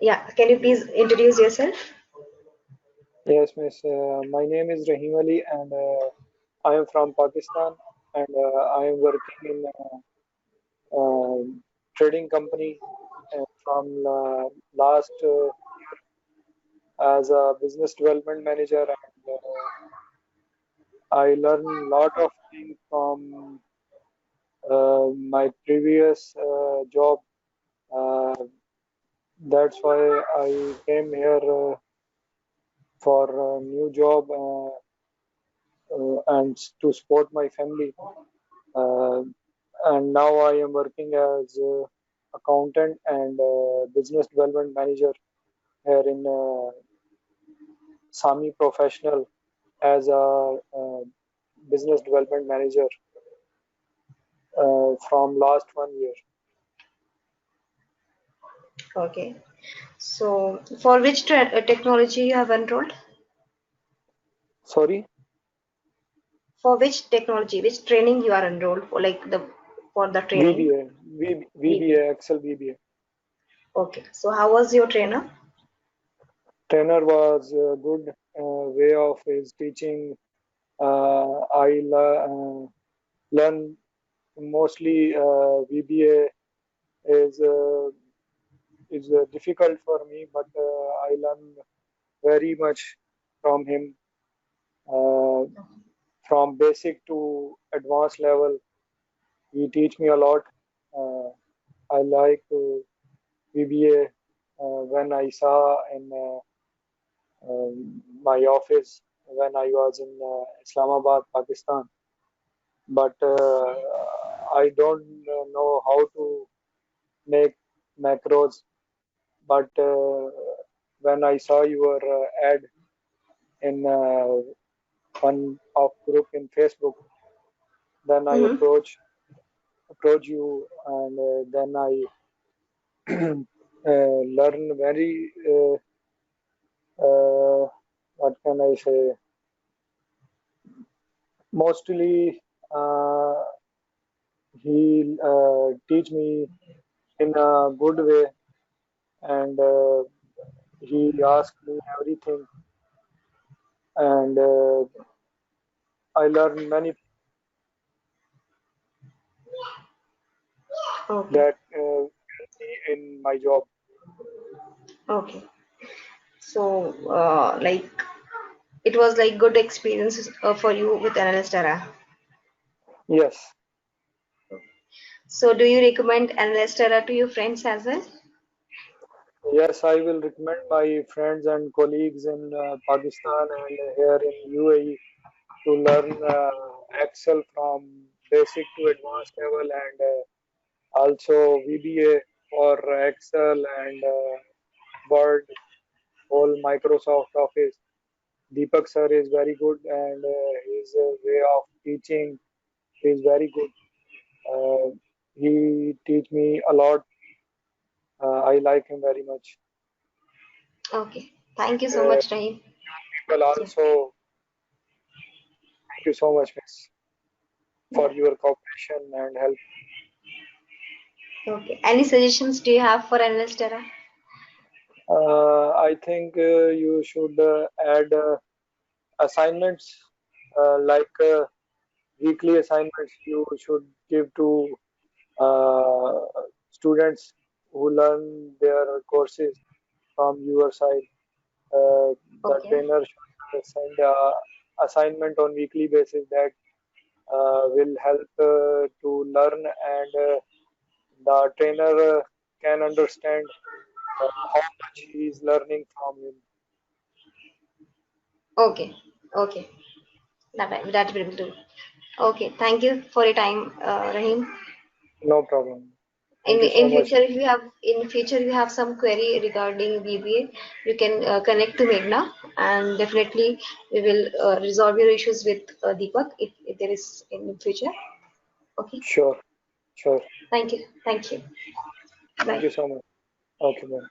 Yeah, can you please introduce yourself? Yes, miss. My name is Rahim Ali, and I am from Pakistan, and I am working in a trading company from last as a business development manager, and I learned a lot of things from my previous job. Uh, that's why I came here for a new job and to support my family. Uh, and now I am working as accountant and business development manager here in Sami Professional as a business development manager from last 1 year. Okay. So, for which technology you have enrolled? Sorry, For which technology, which training you are enrolled for, like for the training? VBA, VBA. VBA, Excel VBA. Okay. So, how was your trainer? Trainer was good way of his teaching. Learn mostly VBA is difficult for me, but I learn very much from him, uh, from basic to advanced level. He teach me a lot. Uh, I like VBA when I saw in my office when I was in Islamabad, Pakistan. But I don't know how to make macros. But when I saw your ad in one of group in Facebook, then I Mm-hmm. approach you, and then I learn very what can I say? Mostly, he teach me in a good way, and he asked me everything, and I learned many Okay. that help me in my job. Okay. So, like, it was like good experience for you with Analyst Era. Yes, So, do you recommend Analyst Era to your friends as well? yes, I will recommend my friends and colleagues in Pakistan and here in UAE to learn Excel from basic to advanced level, and also VBA for Excel and Word, whole Microsoft Office. Deepak sir is very good, and his way of teaching is very good. Uh, he teach me a lot. I like him very much. Okay. Thank you so Uh, much, Rahim. People Yeah. also thank you so much, miss, Yeah. for your cooperation and help. Okay. Any suggestions do you have for Analyst Era? I think you should add assignments like weekly assignments you should give to uh, students who learn their courses from your side. The Okay. trainer should send assignment on weekly basis that will help to learn, and the trainer can understand how much he is learning from him. Okay. Okay. That will do. Okay. Thank you for your time, Rahim. No problem. In Thank you so much. future, if you have in future you have some query regarding VBA, you can connect to Meghna, and definitely we will resolve your issues with Deepak if there is in future. Okay. Sure, sure. Thank you. Thank you. Thank Bye. you so much. Okay, bye.